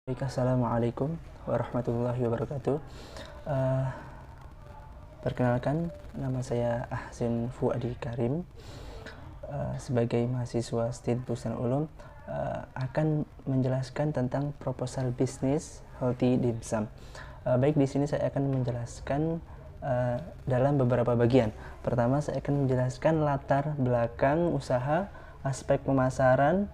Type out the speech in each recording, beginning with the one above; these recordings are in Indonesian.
Assalamualaikum warahmatullahi wabarakatuh. Eh, Perkenalkan, nama saya Ahsin Fuadi Karim. Sebagai mahasiswa STID Busana Ulum, akan menjelaskan tentang proposal bisnis Healthy Dim Sum. Baik, di sini saya akan menjelaskan dalam beberapa bagian. Pertama, saya akan menjelaskan latar belakang usaha, aspek pemasaran,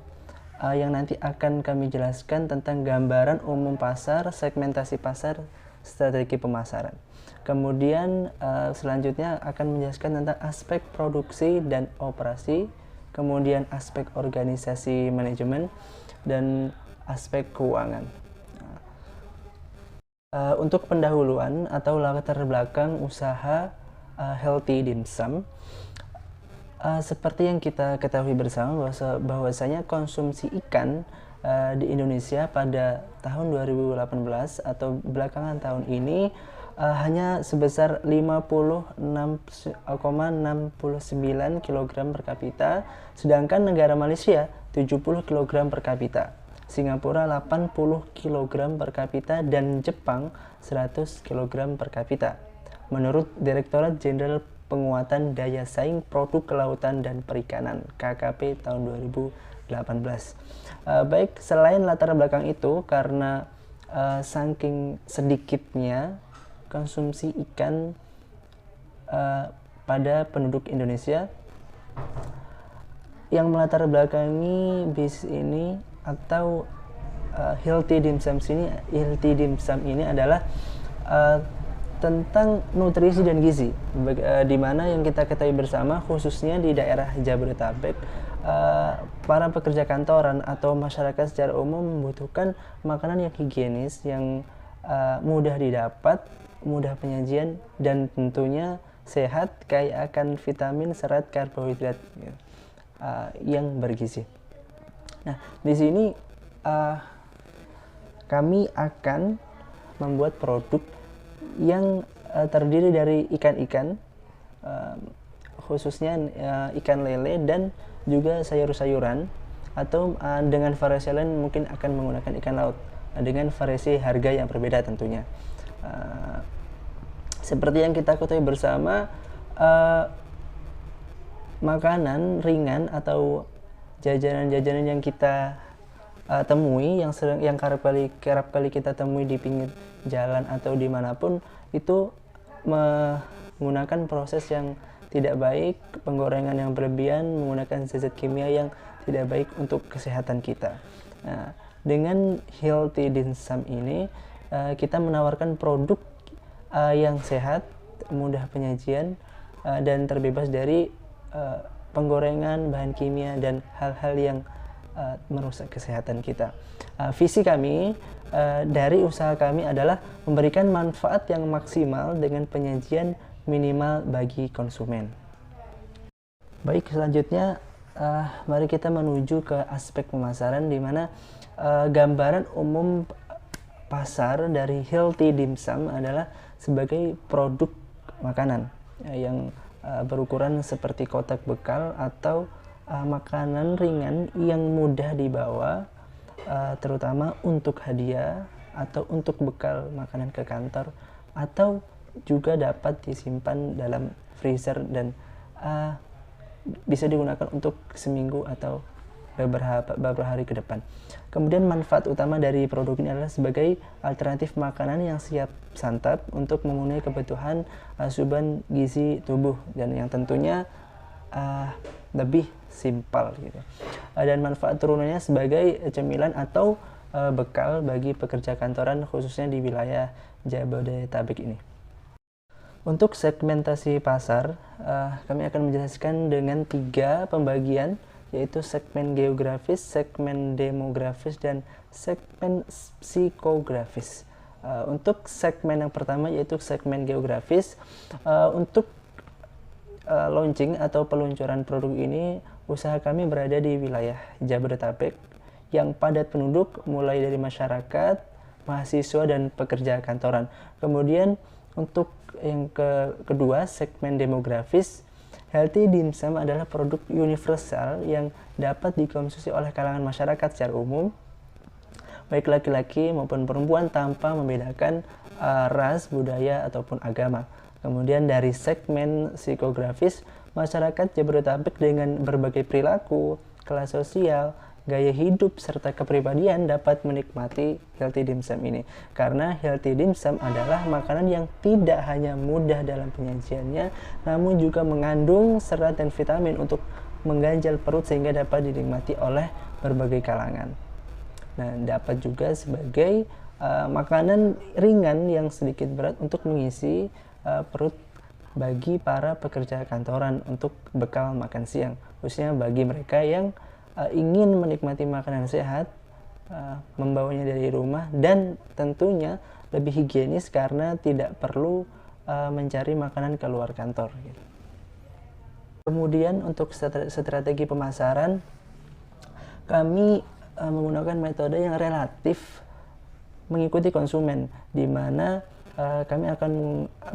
yang nanti akan kami jelaskan tentang gambaran umum pasar, segmentasi pasar, strategi pemasaran. Kemudian selanjutnya akan menjelaskan tentang aspek produksi dan operasi, kemudian aspek organisasi manajemen, dan aspek keuangan. Untuk pendahuluan atau latar belakang usaha Healthy Dim Sum, seperti yang kita ketahui bersama bahwasanya konsumsi ikan di Indonesia pada tahun 2018 atau belakangan tahun ini hanya sebesar 56,69 kg per kapita, sedangkan negara Malaysia 70 kg per kapita, Singapura 80 kg per kapita, dan Jepang 100 kg per kapita. Menurut Direktorat Jenderal Penguatan Daya Saing Produk Kelautan dan Perikanan (KKP) tahun 2018. Baik, selain latar belakang itu, karena saking sedikitnya konsumsi ikan pada penduduk Indonesia, yang melatar belakangi bisnis ini atau Healthy Dim Sum ini adalah tentang nutrisi dan gizi, di mana yang kita ketahui bersama, khususnya di daerah Jabodetabek, para pekerja kantoran atau masyarakat secara umum membutuhkan makanan yang higienis, yang mudah didapat, mudah penyajian, dan tentunya sehat, kaya akan vitamin, serat, karbohidrat yang bergizi. Nah, di sini kami akan membuat produk yang terdiri dari ikan-ikan, khususnya ikan lele, dan juga sayur-sayuran, atau dengan variasi lain mungkin akan menggunakan ikan laut dengan variasi harga yang berbeda tentunya. Seperti yang kita ketahui bersama, makanan ringan atau jajanan-jajanan yang kita temui, yang kerap kali kita temui di pinggir jalan atau dimanapun, itu menggunakan proses yang tidak baik, penggorengan yang berlebihan, menggunakan zat kimia yang tidak baik untuk kesehatan kita. Nah, dengan Healthy Dim Sum ini, kita menawarkan produk yang sehat, mudah penyajian, dan terbebas dari penggorengan, bahan kimia, dan hal-hal yang merusak kesehatan kita. Visi kami dari usaha kami adalah memberikan manfaat yang maksimal dengan penyajian minimal bagi konsumen. Baik, selanjutnya mari kita menuju ke aspek pemasaran, di mana gambaran umum pasar dari Healthy Dim Sum adalah sebagai produk makanan yang berukuran seperti kotak bekal atau makanan ringan yang mudah dibawa, terutama untuk hadiah atau untuk bekal makanan ke kantor, atau juga dapat disimpan dalam freezer dan bisa digunakan untuk seminggu atau beberapa hari ke depan. Kemudian manfaat utama dari produk ini adalah sebagai alternatif makanan yang siap santap untuk memenuhi kebutuhan asupan gizi tubuh, dan yang tentunya lebih simpel gitu. Dan manfaat turunannya sebagai cemilan atau bekal bagi pekerja kantoran, khususnya di wilayah Jabodetabek ini. Untuk segmentasi pasar, kami akan menjelaskan dengan 3 pembagian, yaitu segmen geografis, segmen demografis, dan segmen psikografis. Untuk segmen yang pertama, yaitu segmen geografis, untuk launching atau peluncuran produk ini, usaha kami berada di wilayah Jabodetabek yang padat penduduk, mulai dari masyarakat, mahasiswa, dan pekerja kantoran. Kemudian untuk yang kedua, segmen demografis, Healthy Dim Sum adalah produk universal yang dapat dikonsumsi oleh kalangan masyarakat secara umum, baik laki-laki maupun perempuan tanpa membedakan ras, budaya, ataupun agama. Kemudian dari segmen psikografis, masyarakat Jabodetabek dengan berbagai perilaku, kelas sosial, gaya hidup, serta kepribadian dapat menikmati healthy dimsum ini. Karena healthy dimsum adalah makanan yang tidak hanya mudah dalam penyajiannya, namun juga mengandung serat dan vitamin untuk mengganjal perut sehingga dapat dinikmati oleh berbagai kalangan. Nah, dapat juga sebagai makanan ringan yang sedikit berat untuk mengisi perut bagi para pekerja kantoran untuk bekal makan siang, khususnya bagi mereka yang ingin menikmati makanan sehat, membawanya dari rumah, dan tentunya lebih higienis karena tidak perlu mencari makanan keluar kantor gitu. Kemudian untuk strategi pemasaran, kami menggunakan metode yang relatif mengikuti konsumen, di mana kami akan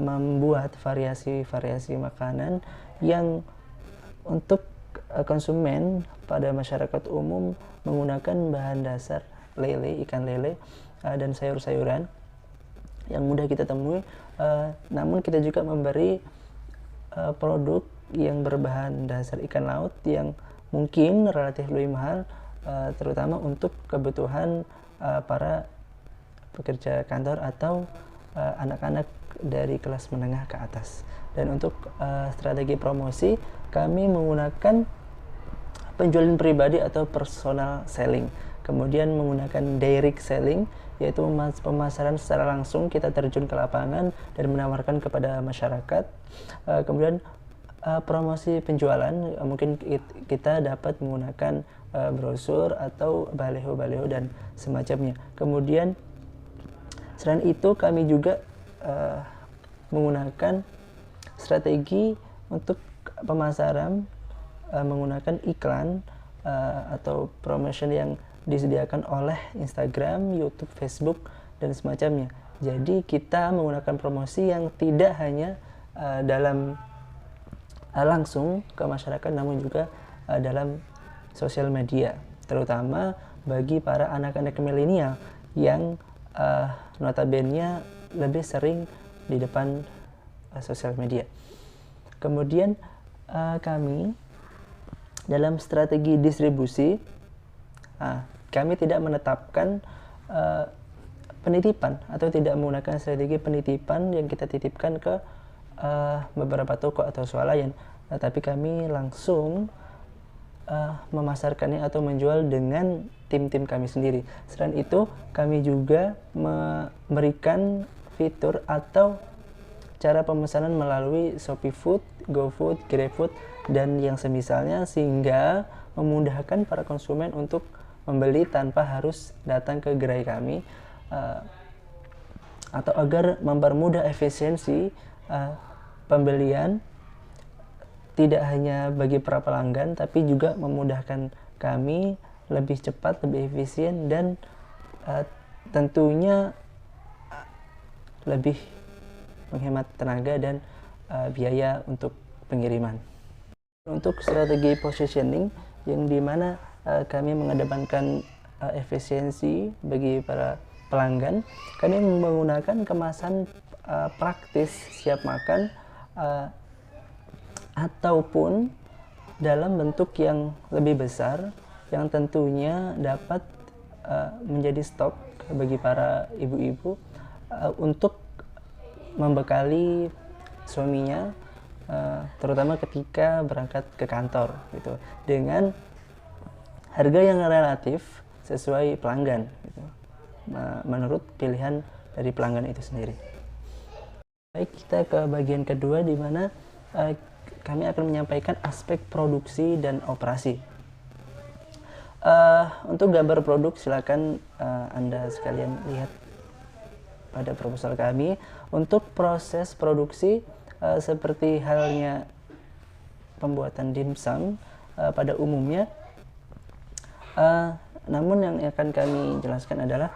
membuat variasi-variasi makanan yang untuk konsumen pada masyarakat umum menggunakan bahan dasar lele, ikan lele, dan sayur-sayuran yang mudah kita temui, namun kita juga memberi produk yang berbahan dasar ikan laut yang mungkin relatif lebih mahal, terutama untuk kebutuhan para pekerja kantor atau anak-anak dari kelas menengah ke atas. Dan untuk strategi promosi, kami menggunakan penjualan pribadi atau personal selling, kemudian menggunakan direct selling, yaitu pemasaran secara langsung, kita terjun ke lapangan dan menawarkan kepada masyarakat. Kemudian promosi penjualan, mungkin kita dapat menggunakan brosur atau baliho-baliho dan semacamnya. Kemudian selain itu kami juga menggunakan strategi untuk pemasaran menggunakan iklan atau promotion yang disediakan oleh Instagram, YouTube, Facebook, dan semacamnya. Jadi kita menggunakan promosi yang tidak hanya dalam langsung ke masyarakat, namun juga dalam sosial media, terutama bagi para anak-anak milenial yang notabene lebih sering di depan sosial media. Kemudian kami dalam strategi distribusi, kami tidak menetapkan penitipan atau tidak menggunakan strategi penitipan yang kita titipkan ke beberapa toko atau swalayan, tapi kami langsung memasarkannya atau menjual dengan tim-tim kami sendiri. Selain itu, kami juga memberikan fitur atau cara pemesanan melalui Shopee Food, GoFood, GrabFood, dan yang semisalnya, sehingga memudahkan para konsumen untuk membeli tanpa harus datang ke gerai kami, atau agar mempermudah efisiensi pembelian tidak hanya bagi para pelanggan, tapi juga memudahkan kami lebih cepat, lebih efisien, dan tentunya lebih menghemat tenaga dan biaya untuk pengiriman. Untuk strategi positioning, yang dimana kami mengedepankan efisiensi bagi para pelanggan, kami menggunakan kemasan praktis siap makan, ataupun dalam bentuk yang lebih besar yang tentunya dapat menjadi stok bagi para ibu-ibu untuk membekali suaminya, terutama ketika berangkat ke kantor gitu, dengan harga yang relatif sesuai pelanggan gitu, menurut pilihan dari pelanggan itu sendiri. Baik, kita ke bagian kedua, di mana kami akan menyampaikan aspek produksi dan operasi. Untuk gambar produk, silakan Anda sekalian lihat pada proposal kami. Untuk proses produksi, seperti halnya pembuatan dimsum pada umumnya, namun yang akan kami jelaskan adalah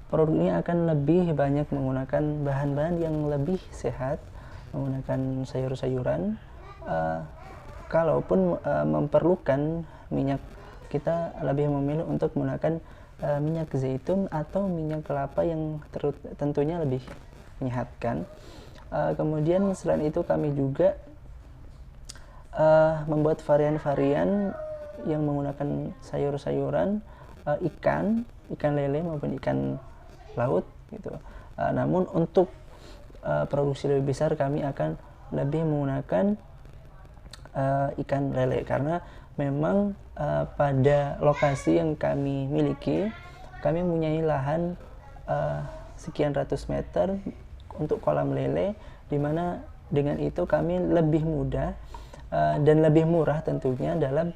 produk ini akan lebih banyak menggunakan bahan-bahan yang lebih sehat, menggunakan sayur-sayuran. Kalaupun memerlukan minyak, kita lebih memilih untuk menggunakan minyak zaitun atau minyak kelapa yang tentunya lebih menyehatkan. Kemudian selain itu kami juga membuat varian-varian yang menggunakan sayur-sayuran, ikan lele maupun ikan laut gitu. Namun untuk produksi lebih besar kami akan lebih menggunakan ikan lele karena memang pada lokasi yang kami miliki kami mempunyai lahan sekian ratus meter untuk kolam lele, di mana dengan itu kami lebih mudah dan lebih murah tentunya dalam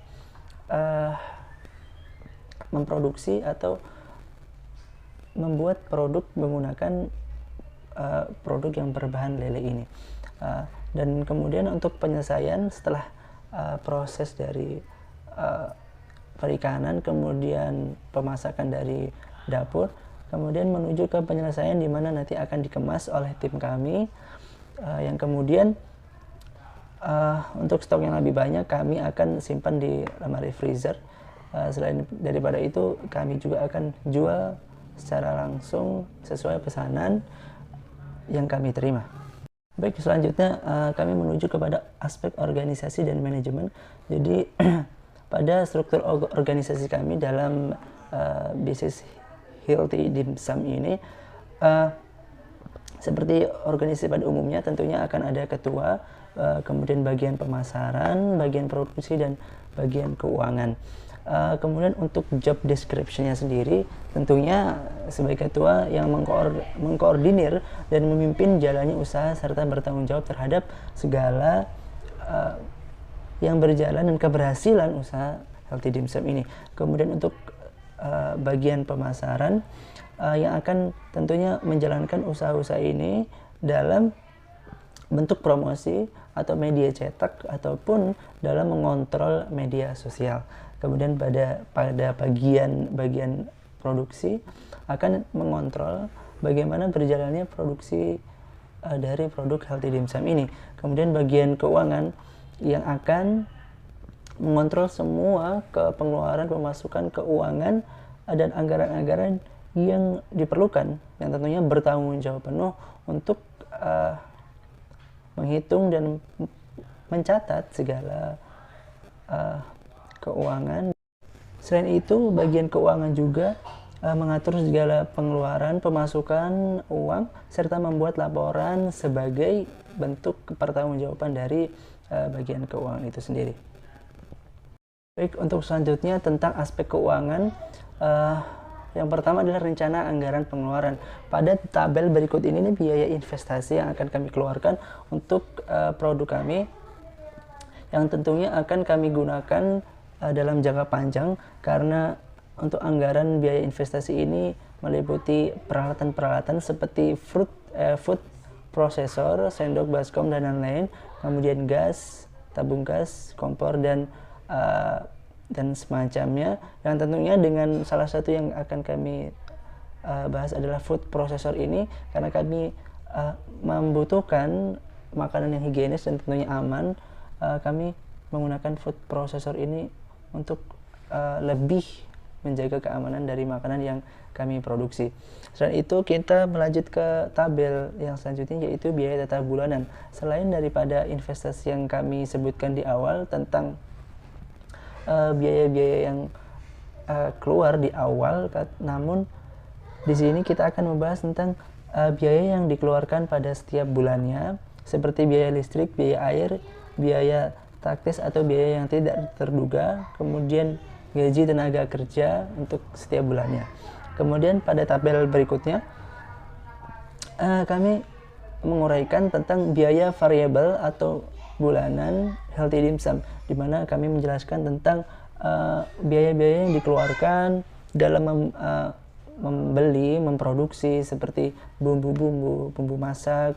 memproduksi atau membuat produk menggunakan produk yang berbahan lele ini. Dan kemudian untuk penyelesaian setelah proses dari perikanan, kemudian pemasakan dari dapur, kemudian menuju ke penyelesaian di mana nanti akan dikemas oleh tim kami, yang kemudian untuk stok yang lebih banyak kami akan simpan di lemari freezer. Selain daripada itu kami juga akan jual secara langsung sesuai pesanan yang kami terima. Baik, selanjutnya kami menuju kepada aspek organisasi dan manajemen. Jadi pada struktur organisasi kami dalam bisnis Healthy Dim Sum ini, seperti organisasi pada umumnya tentunya akan ada ketua, kemudian bagian pemasaran, bagian produksi, dan bagian keuangan. Kemudian untuk job description-nya sendiri tentunya sebagai ketua yang mengkoordinir dan memimpin jalannya usaha serta bertanggung jawab terhadap segala yang berjalan dan keberhasilan usaha Healthy Dim Sum ini. Kemudian untuk bagian pemasaran yang akan tentunya menjalankan usaha-usaha ini dalam bentuk promosi atau media cetak ataupun dalam mengontrol media sosial. Kemudian pada bagian produksi akan mengontrol bagaimana berjalannya produksi dari produk Healthy Dim Sum ini. Kemudian bagian keuangan yang akan mengontrol semua pengeluaran, pemasukan keuangan dan anggaran-anggaran yang diperlukan, yang tentunya bertanggung jawab penuh untuk menghitung dan mencatat segala keuangan. Selain itu, bagian keuangan juga mengatur segala pengeluaran, pemasukan uang, serta membuat laporan sebagai bentuk pertanggungjawaban dari bagian keuangan itu sendiri. Baik, untuk selanjutnya tentang aspek keuangan, yang pertama adalah rencana anggaran pengeluaran. Pada tabel berikut ini nih, biaya investasi yang akan kami keluarkan untuk produk kami, yang tentunya akan kami gunakan dalam jangka panjang, karena untuk anggaran biaya investasi ini meliputi peralatan-peralatan seperti food processor, sendok, baskom, dan lain-lain, kemudian gas, tabung gas, kompor, dan semacamnya, yang tentunya dengan salah satu yang akan kami bahas adalah food processor ini, karena kami membutuhkan makanan yang higienis dan tentunya aman. Kami menggunakan food processor ini untuk lebih menjaga keamanan dari makanan yang kami produksi. Selain itu, kita melanjut ke tabel yang selanjutnya, yaitu biaya tetap bulanan. Selain daripada investasi yang kami sebutkan di awal tentang biaya-biaya yang keluar di awal, namun di sini kita akan membahas tentang biaya yang dikeluarkan pada setiap bulannya, seperti biaya listrik, biaya air, biaya taktis atau biaya yang tidak terduga, kemudian gaji tenaga kerja untuk setiap bulannya. Kemudian pada tabel berikutnya kami menguraikan tentang biaya variabel atau bulanan Healthy Dim Sum, di mana kami menjelaskan tentang biaya-biaya yang dikeluarkan dalam membeli, memproduksi seperti bumbu-bumbu, bumbu masak,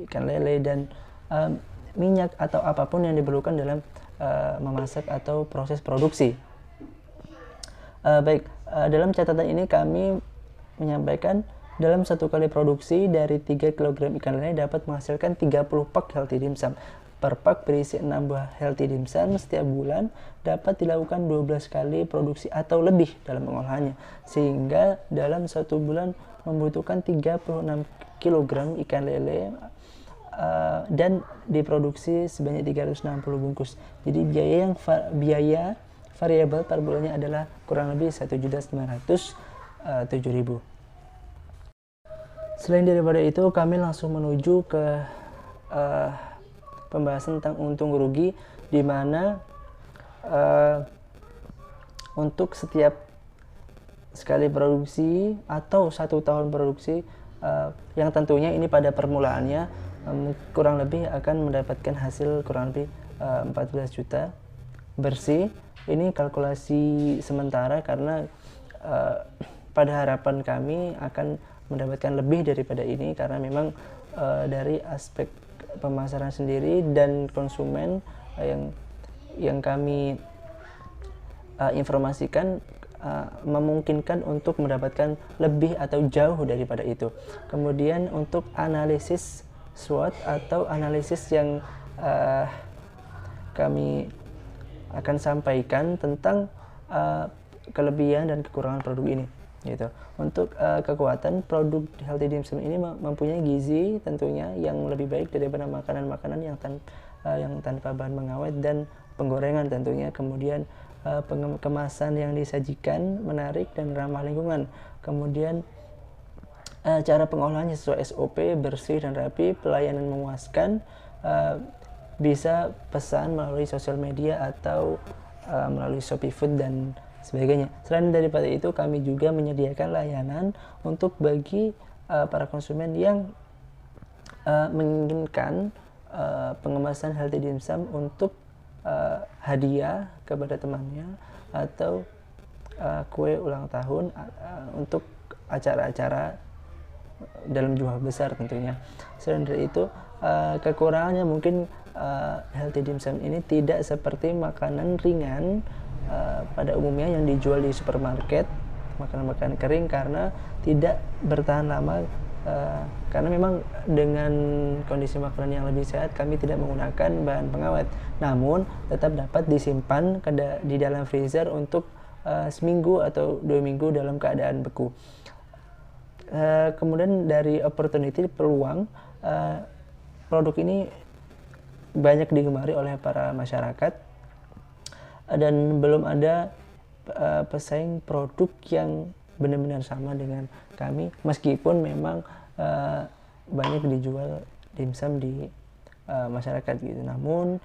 ikan lele, dan minyak atau apapun yang diperlukan dalam memasak atau proses produksi. Baik, dalam catatan ini kami menyampaikan dalam satu kali produksi dari 3 kg ikan lele dapat menghasilkan 30 pak Healthy Dim Sum. per pak berisi 6 buah healthy dimsum setiap bulan dapat dilakukan 12 kali produksi atau lebih dalam pengolahannya, sehingga dalam 1 bulan membutuhkan 36 kg ikan lele dan diproduksi sebanyak 360 bungkus. Jadi biaya variabel per bulannya adalah kurang lebih 1.907.000. Selain daripada itu, kami langsung menuju ke pembahasan tentang untung rugi, di mana untuk setiap sekali produksi atau 1 tahun produksi, yang tentunya ini pada permulaannya kurang lebih akan mendapatkan hasil kurang lebih 14 juta bersih. Ini kalkulasi sementara karena pada harapan kami akan mendapatkan lebih daripada ini, karena memang dari aspek pemasaran sendiri dan konsumen yang kami informasikan memungkinkan untuk mendapatkan lebih atau jauh daripada itu. Kemudian untuk analisis SWOT atau analisis yang kami akan sampaikan tentang kelebihan dan kekurangan produk ini, gitu. Untuk kekuatan, produk healthy dimsum ini mempunyai gizi tentunya yang lebih baik daripada makanan-makanan yang tanpa bahan pengawet dan penggorengan tentunya. Kemudian kemasan yang disajikan menarik dan ramah lingkungan. Kemudian cara pengolahannya sesuai SOP, bersih dan rapi, pelayanan memuaskan, bisa pesan melalui sosial media atau melalui Shopee Food dan sebagainya. Selain daripada itu, kami juga menyediakan layanan untuk bagi para konsumen yang menginginkan pengemasan healthy dimsum untuk hadiah kepada temannya atau kue ulang tahun untuk acara-acara dalam jumlah besar tentunya. Selain dari itu, kekurangannya mungkin healthy dimsum ini tidak seperti makanan ringan pada umumnya yang dijual di supermarket, makanan-makanan kering, karena tidak bertahan lama, karena memang dengan kondisi makanan yang lebih sehat kami tidak menggunakan bahan pengawet, namun tetap dapat disimpan di dalam freezer untuk seminggu atau 2 minggu dalam keadaan beku. Kemudian dari opportunity, peluang, produk ini banyak digemari oleh para masyarakat dan belum ada pesaing produk yang benar-benar sama dengan kami, meskipun memang banyak dijual dimsum di masyarakat gitu. Namun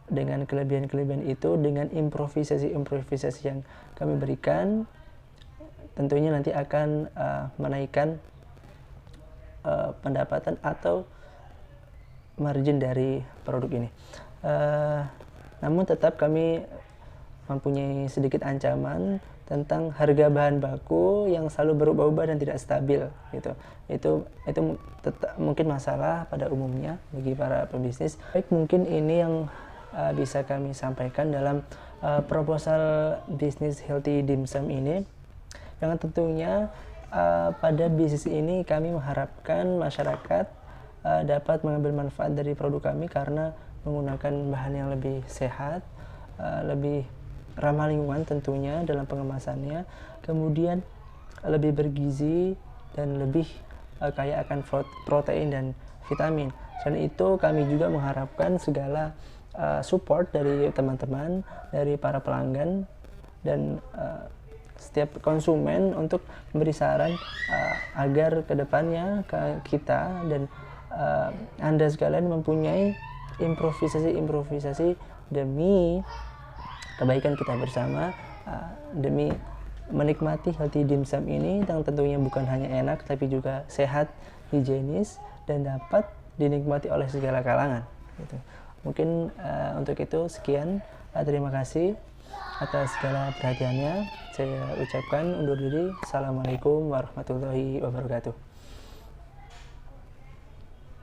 dengan kelebihan-kelebihan itu, dengan improvisasi yang kami berikan, tentunya nanti akan menaikkan pendapatan atau margin dari produk ini. Namun tetap kami mempunyai sedikit ancaman tentang harga bahan baku yang selalu berubah-ubah dan tidak stabil, gitu. Itu mungkin masalah pada umumnya bagi para pebisnis. Baik, mungkin ini yang bisa kami sampaikan dalam proposal bisnis healthy dimsum ini. Yang tentunya pada bisnis ini kami mengharapkan masyarakat dapat mengambil manfaat dari produk kami karena menggunakan bahan yang lebih sehat, lebih ramah lingkungan tentunya dalam pengemasannya, kemudian lebih bergizi dan lebih kaya akan protein dan vitamin. Selain itu, kami juga mengharapkan segala support dari teman-teman, dari para pelanggan dan setiap konsumen untuk memberi saran agar kedepannya kita dan Anda sekalian mempunyai improvisasi demi kebaikan kita bersama, demi menikmati healthy dimsum ini yang tentunya bukan hanya enak tapi juga sehat, higienis dan dapat dinikmati oleh segala kalangan, gitu. Mungkin untuk itu sekian, terima kasih atas segala perhatiannya. Saya ucapkan undur diri. Assalamualaikum warahmatullahi wabarakatuh.